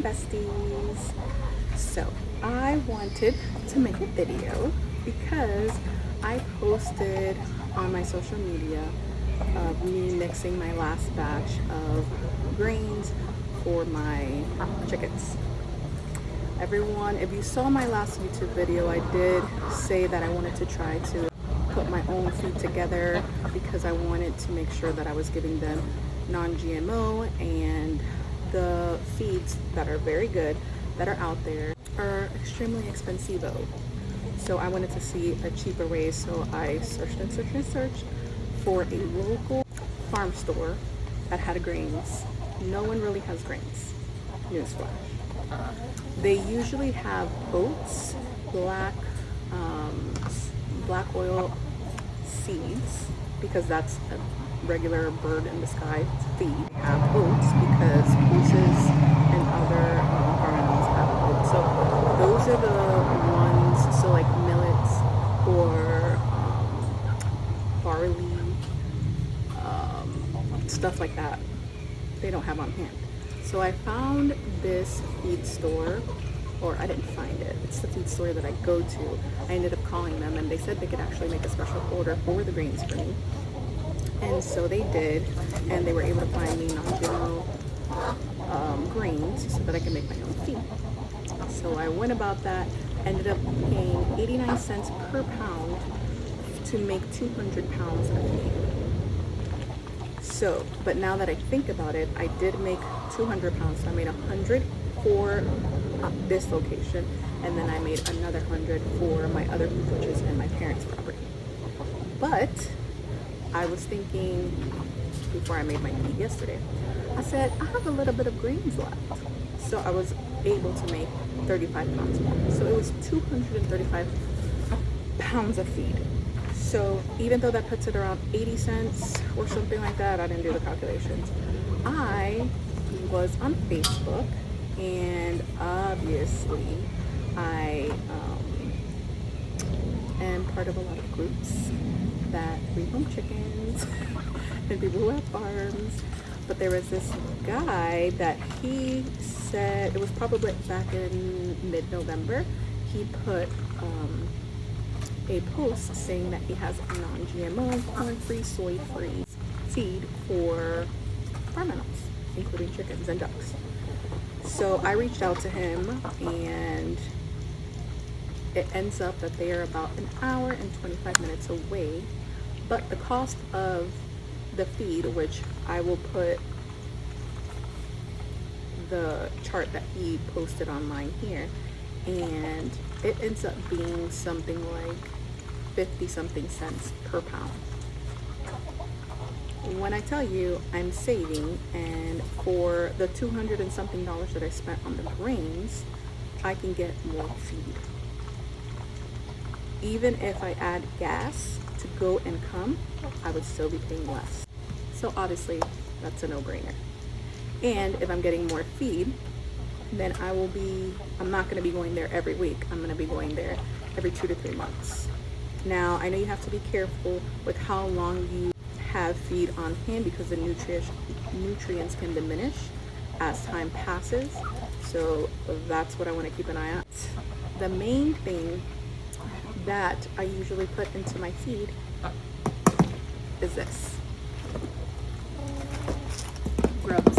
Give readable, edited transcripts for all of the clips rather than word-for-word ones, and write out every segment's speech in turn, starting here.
besties. So I wanted to make a video because I posted on my social media of me mixing my last batch of grains for my chickens. Everyone, if you saw my last YouTube video, I did say that I wanted to try to put my own feed together because I wanted to make sure that I was giving them non-GMO, and the feeds that are very good that are out there are extremely expensive. So I wanted to see a cheaper way, so I searched and searched and searched for a local farm store that had grains. No one really has grains, newsflash. They usually have oats, black oil seeds, because that's a regular bird in the sky feed. They have oats because horses and other farm animals have oats. So those are the ones, so like millets or barley, stuff like that, they don't have on hand. So I found this feed store, or I didn't find it, it's the feed store that I go to. I ended up calling them and they said they could actually make a special order for the grains for me. And so they did, and they were able to find me non-GMO grains so that I can make my own feed. So I went about that, ended up paying 89 cents per pound to make 200 pounds of feed. So, but now that I think about it, I did make 200 pounds. So I made 100 for this location, and then I made another 100 for my other food, which is in my parents' property. But I was thinking, before I made my feed yesterday, I said, I have a little bit of grains left. So I was able to make 35 pounds more. So it was 235 pounds of feed. So even though that puts it around 80 cents or something like that, I didn't do the calculations. I was on Facebook, and obviously I am part of a lot of groups that rehome chickens and people who have farms. But there was this guy that he said, it was probably back in mid-November, he put a post saying that he has a non-GMO, corn-free, soy-free feed for farm animals, including chickens and ducks. So I reached out to him, and it ends up that they are about an hour and 25 minutes away. But the cost of the feed, which I will put the chart that he posted online here, and it ends up being something like 50 something cents per pound. When I tell you I'm saving, and for the 200 and something dollars that I spent on the grains, I can get more feed. Even if I add gas to go and come, I would still be paying less. So obviously that's a no-brainer. And if I'm getting more feed, then I'm not going to be going there every week. I'm going to be going there every 2 to 3 months. Now, I know you have to be careful with how long you have feed on hand, because the nutrients can diminish as time passes. So that's what I want to keep an eye on. The main thing that I usually put into my feed is this, grubs.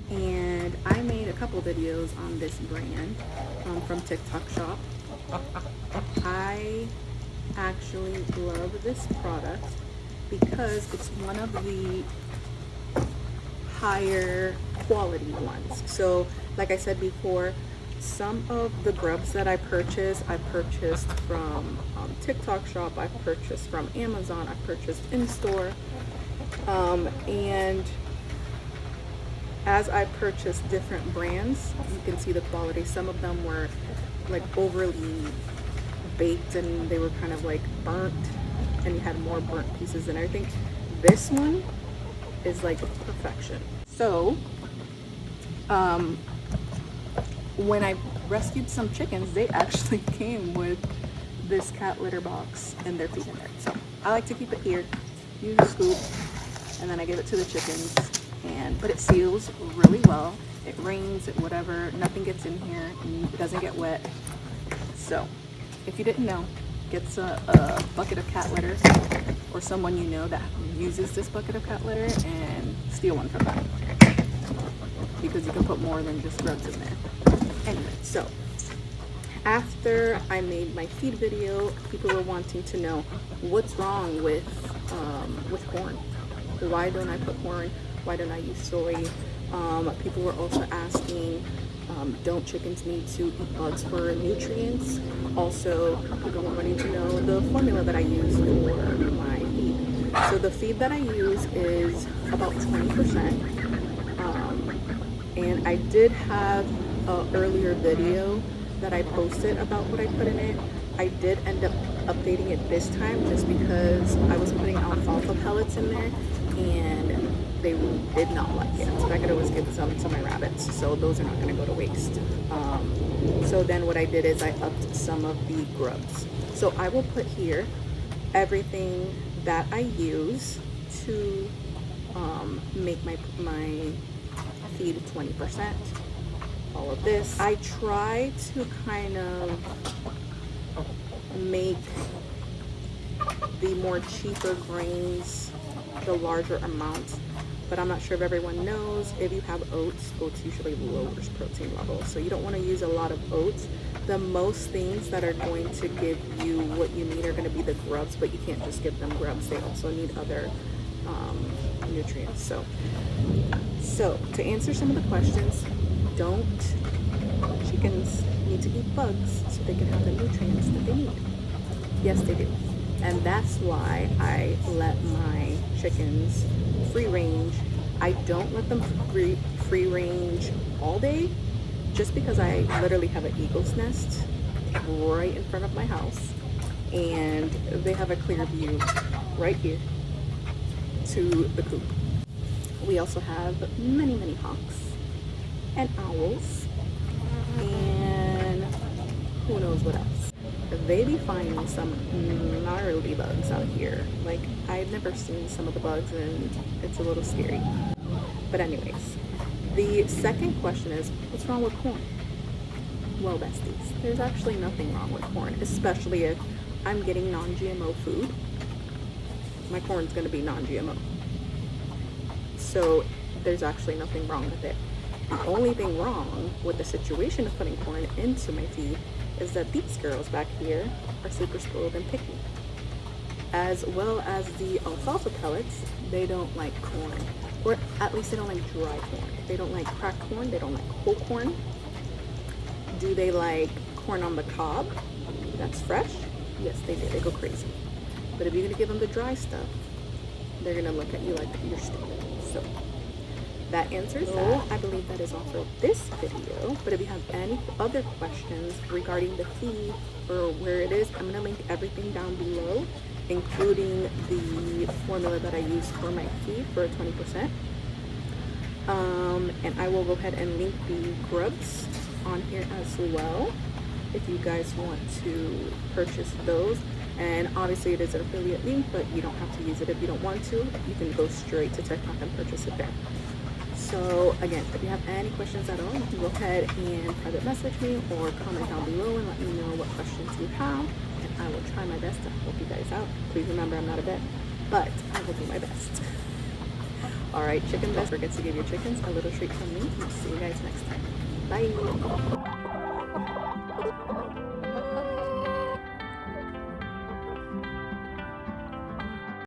And I made a couple videos on this brand from TikTok shop. I actually love this product because it's one of the higher quality ones. So like I said before, some of the grubs that I purchased from TikTok shop, I purchased from Amazon, I purchased in store, and as I purchased different brands, you can see the quality. Some of them were like overly baked and they were kind of like burnt, and you had more burnt pieces and everything. This one is like perfection. So when I rescued some chickens, they actually came with this cat litter box and their feet in there. So I like to keep it here, use a scoop, and then I give it to the chickens. But it seals really well. it rains, whatever, nothing gets in here, it doesn't get wet. So if you didn't know, get a bucket of cat litter, or someone you know that uses this bucket of cat litter, and steal one from them, because you can put more than just grubs in there. Anyway, so after I made my feed video, people were wanting to know what's wrong with corn. Why don't I put corn? Why don't I use soy? People were also asking, don't chickens need to eat bugs for nutrients? Also, people were wanting to know the formula that I use for my feed. So the feed that I use is about 20%. And I did have an earlier video that I posted about what I put in it. I did end up updating it this time just because I was putting alfalfa pellets in there and they did not like it. So I could always give some to my rabbits, so those are not going to go to waste. So then what I did is I upped some of the grubs. So I will put here everything that I use to make my feed 20%. All of this. I try to kind of make the more cheaper grains the larger amount, but I'm not sure if everyone knows, if you have oats usually lowers protein levels, so you don't want to use a lot of oats. The most things that are going to give you what you need are going to be the grubs, but you can't just give them grubs, they also need other nutrients. So to answer some of the questions, don't chickens need to eat bugs so they can have the nutrients that they need? Yes, they do. And that's why I let my chickens free range. I don't let them free range all day, just because I literally have an eagle's nest right in front of my house, and they have a clear view right here to the coop. We also have many hawks and owls, and who knows what else. They be finding some gnarly bugs out here. Like, I've never seen some of the bugs, and it's a little scary. But anyways, the second question is, what's wrong with corn? Well, besties, there's actually nothing wrong with corn, especially if I'm getting non-GMO food. My corn's gonna be non-GMO. So there's actually nothing wrong with it. The only thing wrong with the situation of putting corn into my feed is that these girls back here are super spoiled and picky. As well as the alfalfa pellets, they don't like corn. Or at least they don't like dry corn. They don't like cracked corn, they don't like whole corn. Do they like corn on the cob that's fresh? Yes, they do, they go crazy. But if you're gonna give them the dry stuff, they're gonna look at you like you're stupid. So that answers that. I believe that is all for this video. But if you have any other questions regarding the feed or where it is, I'm going to link everything down below, including the formula that I use for my feed for 20%. And I will go ahead and link the grubs on here as well if you guys want to purchase those. And obviously it is an affiliate link, but you don't have to use it if you don't want to. You can go straight to TikTok and purchase it there. So again, if you have any questions at all, you can go ahead and private message me or comment down below and let me know what questions you have, and I will try my best to help you guys out. Please remember, I'm not a vet, but I will do my best. Alright, chicken best, forget to give your chickens a little treat from me. I'll see you guys next time. Bye!